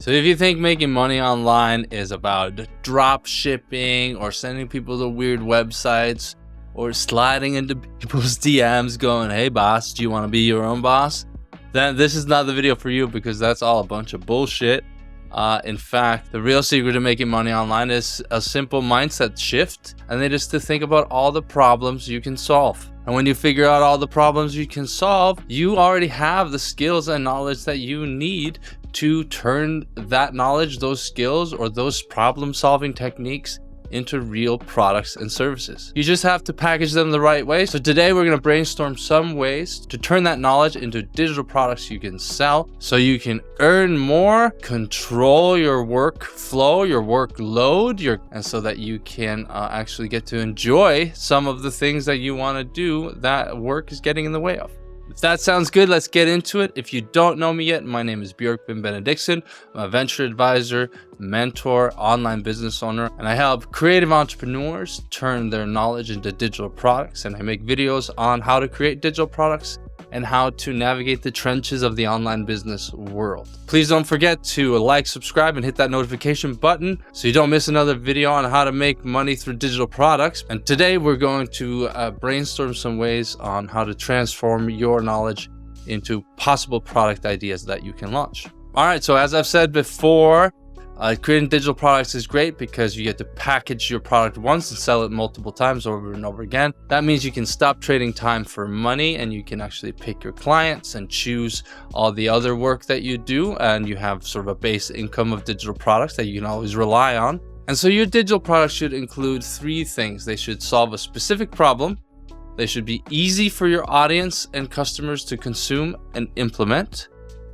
So if you think making money online is about drop shipping or sending people to weird websites or sliding into people's DMs going, hey boss, do you want to be your own boss? Then this is not the video for you, because that's all a bunch of bullshit. In fact, the real secret to making money online is a simple mindset shift, and it is to think about all the problems you can solve. And when you figure out all the problems you can solve, you already have the skills and knowledge that you need to turn that knowledge, those skills, or those problem-solving techniques into real products and services. You just have to package them the right way. So today we're going to brainstorm some ways to turn that knowledge into digital products you can sell, so you can earn more, control your workflow, your workload, and so that you can actually get to enjoy some of the things that you want to do that work is getting in the way of. If that sounds good, let's get into it. If you don't know me yet, my name is Björkvin Benediktsson. I'm a venture advisor, mentor, online business owner, and I help creative entrepreneurs turn their knowledge into digital products. And I make videos on how to create digital products and how to navigate the trenches of the online business world. Please don't forget to like, subscribe, and hit that notification button so you don't miss another video on how to make money through digital products. And today we're going to brainstorm some ways on how to transform your knowledge into possible product ideas that you can launch. All right, so as I've said before, creating digital products is great because you get to package your product once and sell it multiple times over and over again. That means you can stop trading time for money, and you can actually pick your clients and choose all the other work that you do, and you have sort of a base income of digital products that you can always rely on. And so your digital products should include three things. They should solve a specific problem. They should be easy for your audience and customers to consume and implement.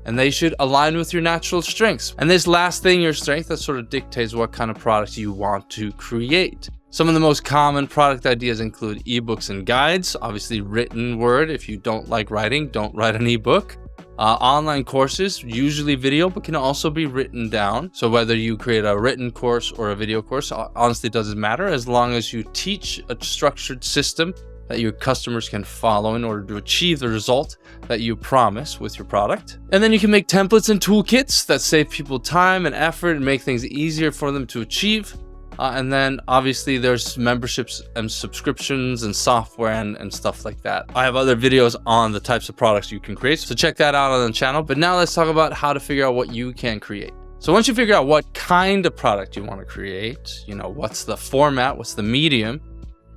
And they should align with your natural strengths. And this last thing, your strength, that sort of dictates what kind of product you want to create. Some of the most common product ideas include ebooks and guides, obviously written word. If you don't like writing, don't write an ebook. Online courses, usually video, but can also be written down. So whether you create a written course or a video course, honestly doesn't matter, as long as you teach a structured system that your customers can follow in order to achieve the result that you promise with your product. And then you can make templates and toolkits that save people time and effort and make things easier for them to achieve. And then obviously there's memberships and subscriptions and software and stuff like that. I have other videos on the types of products you can create, so check that out on the channel. But now let's talk about how to figure out what you can create. So once you figure out what kind of product you want to create, what's the format, what's the medium,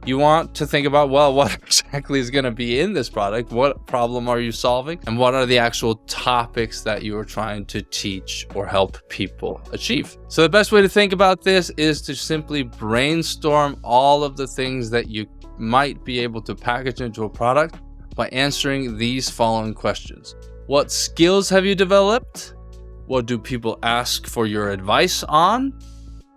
you want to think about, well, what exactly is going to be in this product? What problem are you solving? And what are the actual topics that you are trying to teach or help people achieve? So the best way to think about this is to simply brainstorm all of the things that you might be able to package into a product by answering these following questions. What skills have you developed? What do people ask for your advice on?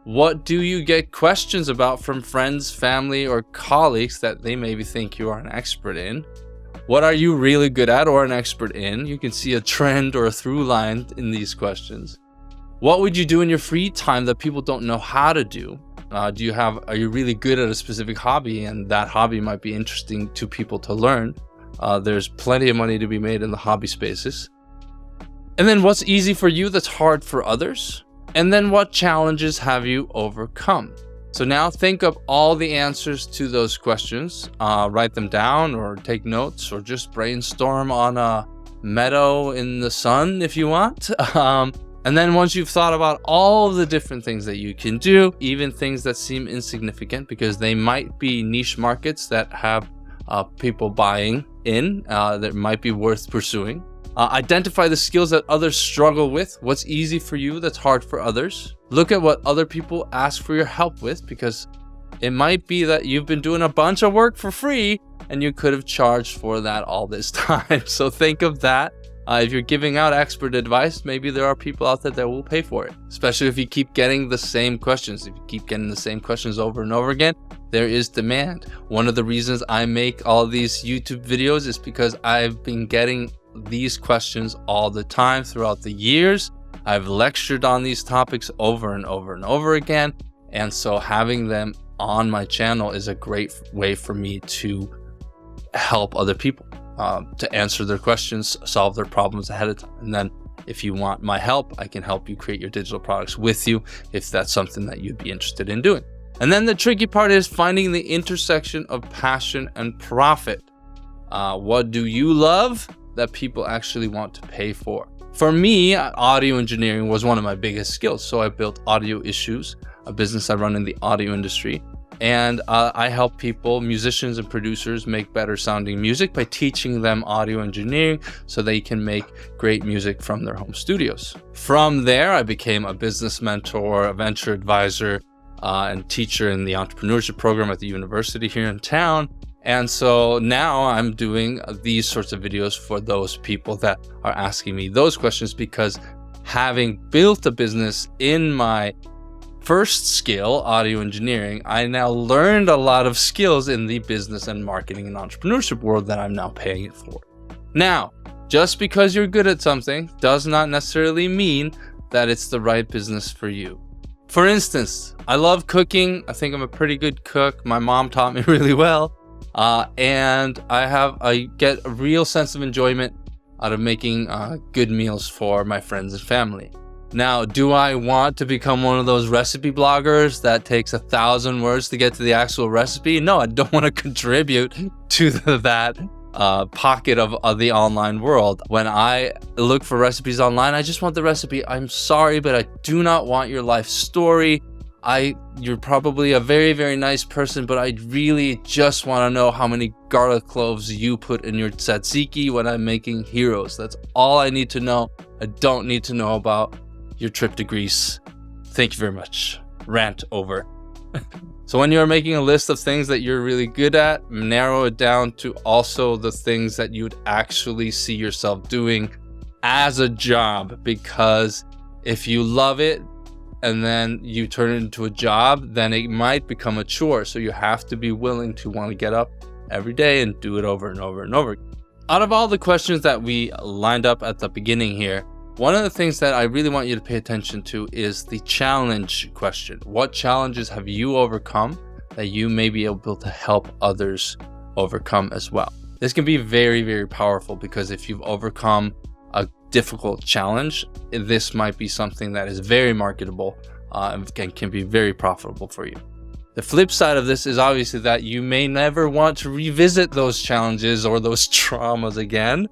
What do you get questions about from friends, family, or colleagues that they maybe think you are an expert in? What are you really good at or an expert in? You can see a trend or a through line in these questions. What would you do in your free time that people don't know how to do? Are you really good at a specific hobby, and that hobby might be interesting to people to learn? There's plenty of money to be made in the hobby spaces. And then what's easy for you that's hard for others? And then what challenges have you overcome? So now think of all the answers to those questions, write them down or take notes or just brainstorm on a meadow in the sun if you want. And then once you've thought about all of the different things that you can do, even things that seem insignificant because they might be niche markets that have people buying in, that might be worth pursuing. Identify the skills that others struggle with. What's easy for you that's hard for others. Look at what other people ask for your help with, because it might be that you've been doing a bunch of work for free and you could have charged for that all this time. So think of that. If you're giving out expert advice, maybe there are people out there that will pay for it, especially if you keep getting the same questions. If you keep getting the same questions over and over again, there is demand. One of the reasons I make all these YouTube videos is because I've been getting these questions all the time throughout the years. I've lectured on these topics over and over and over again. And so having them on my channel is a great way for me to help other people, to answer their questions, solve their problems ahead of time, and then If you want my help, I can help you create your digital products with you if that's something that you'd be interested in doing. And then the tricky part is finding the intersection of passion and profit. What do you love that people actually want to pay for? For me, audio engineering was one of my biggest skills. So I built Audio Issues, a business I run in the audio industry. And I help people, musicians and producers, make better sounding music by teaching them audio engineering so they can make great music from their home studios. From there, I became a business mentor, a venture advisor, and teacher in the entrepreneurship program at the university here in town. And so now I'm doing these sorts of videos for those people that are asking me those questions, because having built a business in my first skill, audio engineering, I now learned a lot of skills in the business and marketing and entrepreneurship world that I'm now paying it for. Now, just because you're good at something does not necessarily mean that it's the right business for you. For instance, I love cooking. I think I'm a pretty good cook. My mom taught me really well. And I get a real sense of enjoyment out of making good meals for my friends and family. Now, do I want to become one of those recipe bloggers that takes 1,000 words to get to the actual recipe? No, I don't want to contribute to that pocket of the online world. When I look for recipes online, I just want the recipe. I'm sorry, but I do not want your life story. You're probably a very, very nice person, but I really just want to know how many garlic cloves you put in your tzatziki when I'm making heroes. That's all I need to know. I don't need to know about your trip to Greece. Thank you very much. Rant over. So when you're making a list of things that you're really good at, narrow it down to also the things that you'd actually see yourself doing as a job, because if you love it and then you turn it into a job, then it might become a chore. So you have to be willing to want to get up every day and do it over and over and over. Out of all the questions that we lined up at the beginning here, one of the things that I really want you to pay attention to is the challenge question. What challenges have you overcome that you may be able to help others overcome as well? This can be very, very powerful, because if you've overcome a difficult challenge, this might be something that is very marketable and can be very profitable for you. The flip side of this is obviously that you may never want to revisit those challenges or those traumas again.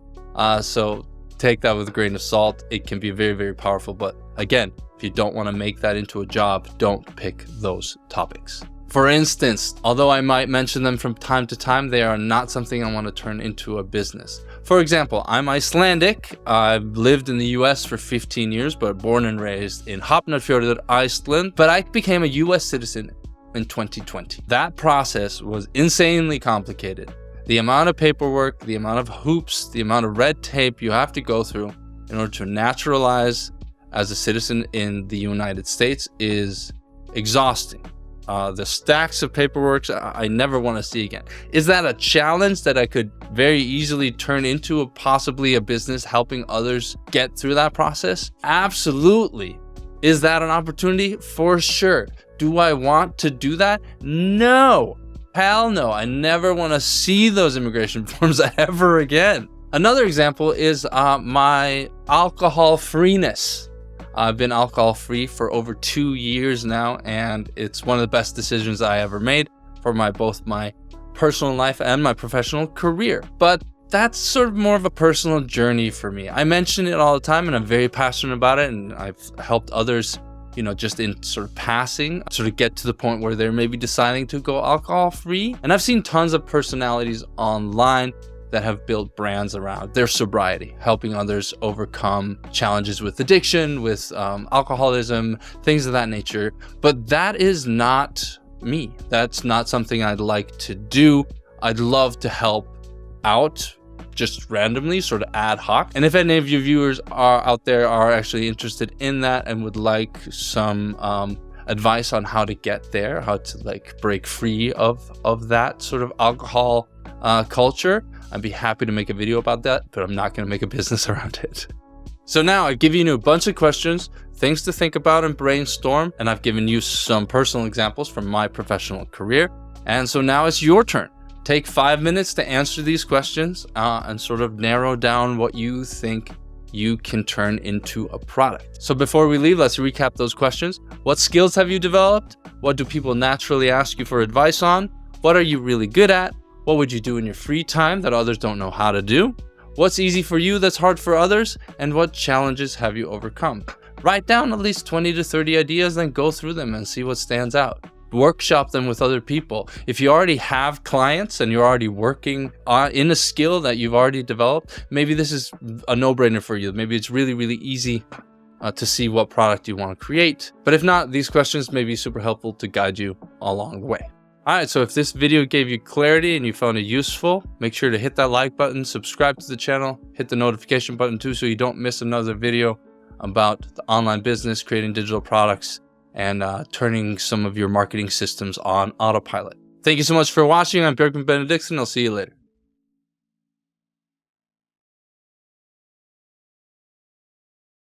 So take that with a grain of salt. It can be very, very powerful. But again, if you don't want to make that into a job, don't pick those topics. For instance, although I might mention them from time to time, they are not something I want to turn into a business. For example, I'm Icelandic. I've lived in the US for 15 years, but born and raised in Hafnarfjörður, Iceland. But I became a US citizen in 2020. That process was insanely complicated. The amount of paperwork, the amount of hoops, the amount of red tape you have to go through in order to naturalize as a citizen in the United States is exhausting. The stacks of paperwork I never want to see again. Is that a challenge that I could very easily turn into possibly a business helping others get through that process? Absolutely. Is that an opportunity? For sure. Do I want to do that? No. Hell no. I never want to see those immigration forms ever again. Another example is my alcohol freeness. I've been alcohol free for over 2 years now, and it's one of the best decisions I ever made for both my personal life and my professional career. But that's sort of more of a personal journey for me. I mention it all the time, and I'm very passionate about it, and I've helped others, just in sort of passing, sort of get to the point where they're maybe deciding to go alcohol free. And I've seen tons of personalities online that have built brands around their sobriety, helping others overcome challenges with addiction, with alcoholism, things of that nature. But that is not me. That's not something I'd like to do. I'd love to help out just randomly, sort of ad hoc. And if any of your viewers out there are actually interested in that and would like some advice on how to get there, how to break free of that sort of alcohol culture, I'd be happy to make a video about that, but I'm not going to make a business around it. So now I've given you a bunch of questions, things to think about and brainstorm, and I've given you some personal examples from my professional career. And so now it's your turn. Take 5 minutes to answer these questions and sort of narrow down what you think you can turn into a product. So before we leave, let's recap those questions. What skills have you developed? What do people naturally ask you for advice on? What are you really good at? What would you do in your free time that others don't know how to do? What's easy for you that's hard for others? And what challenges have you overcome? Write down at least 20 to 30 ideas, then go through them and see what stands out. Workshop them with other people. If you already have clients and you're already working in a skill that you've already developed, maybe this is a no-brainer for you. Maybe it's really, really easy to see what product you want to create. But if not, these questions may be super helpful to guide you along the way. All right, so if this video gave you clarity and you found it useful, make sure to hit that like button, subscribe to the channel, hit the notification button too so you don't miss another video about the online business, creating digital products, and turning some of your marketing systems on autopilot. Thank you so much for watching. I'm Björkman Benediktsson. I'll see you later.